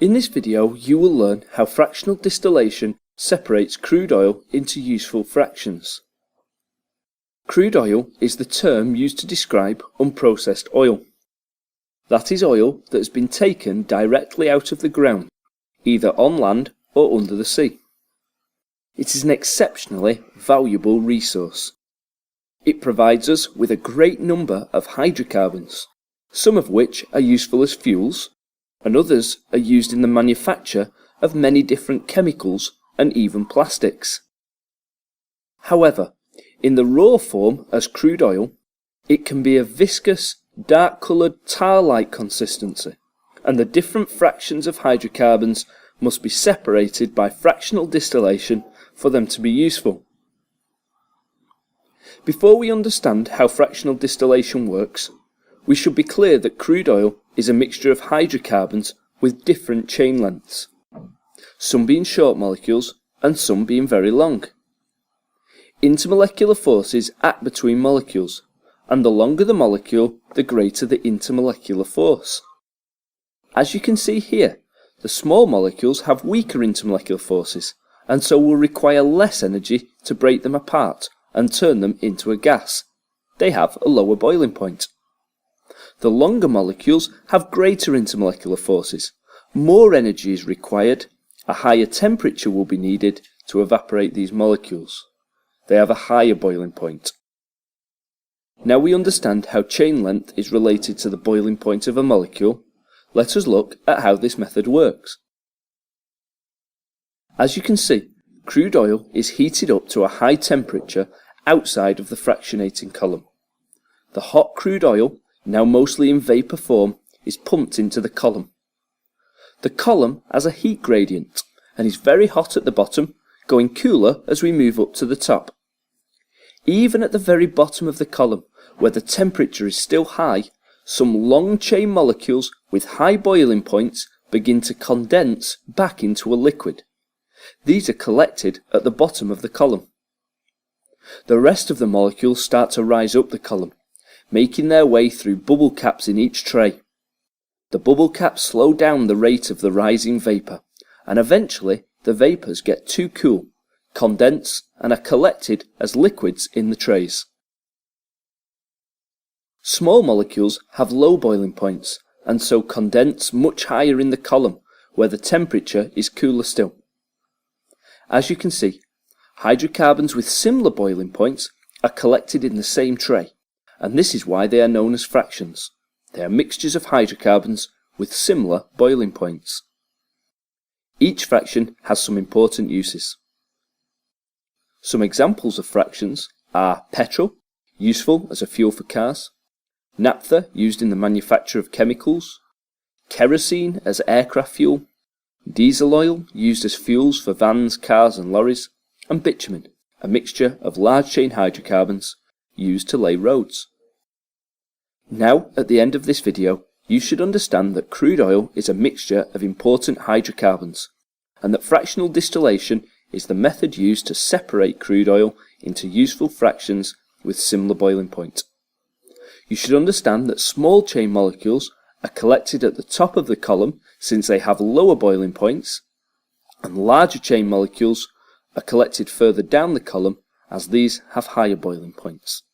In this video, you will learn how fractional distillation separates crude oil into useful fractions. Crude oil is the term used to describe unprocessed oil. That is oil that has been taken directly out of the ground, either on land or under the sea. It is an exceptionally valuable resource. It provides us with a great number of hydrocarbons, some of which are useful as fuels, and others are used in the manufacture of many different chemicals and even plastics. However, in the raw form as crude oil, it can be a viscous, dark-coloured tar-like consistency, and the different fractions of hydrocarbons must be separated by fractional distillation for them to be useful. Before we understand how fractional distillation works, we should be clear that crude oil is a mixture of hydrocarbons with different chain lengths, some being short molecules and some being very long. Intermolecular forces act between molecules, and the longer the molecule, the greater the intermolecular force. As you can see here, the small molecules have weaker intermolecular forces, and so will require less energy to break them apart and turn them into a gas. They have a lower boiling point. The longer molecules have greater intermolecular forces. More energy is required, a higher temperature will be needed to evaporate these molecules. They have a higher boiling point. Now we understand how chain length is related to the boiling point of a molecule. Let us look at how this method works. As you can see, crude oil is heated up to a high temperature outside of the fractionating column. The hot crude oil, now mostly in vapour form, is pumped into the column. The column has a heat gradient and is very hot at the bottom, going cooler as we move up to the top. Even at the very bottom of the column, where the temperature is still high, some long chain molecules with high boiling points begin to condense back into a liquid. These are collected at the bottom of the column. The rest of the molecules start to rise up the column, making their way through bubble caps in each tray. The bubble caps slow down the rate of the rising vapour, and eventually the vapours get too cool, condense, and are collected as liquids in the trays. Small molecules have low boiling points, and so condense much higher in the column, where the temperature is cooler still. As you can see, hydrocarbons with similar boiling points are collected in the same tray, and this is why they are known as fractions. They are mixtures of hydrocarbons with similar boiling points. Each fraction has some important uses. Some examples of fractions are petrol, useful as a fuel for cars; naphtha, used in the manufacture of chemicals; kerosene as aircraft fuel; diesel oil, used as fuels for vans, cars and lorries; and bitumen, a mixture of large chain hydrocarbons used to lay roads. Now, at the end of this video, you should understand that crude oil is a mixture of important hydrocarbons, and that fractional distillation is the method used to separate crude oil into useful fractions with similar boiling point. You should understand that small chain molecules are collected at the top of the column since they have lower boiling points, and larger chain molecules are collected further down the column as these have higher boiling points.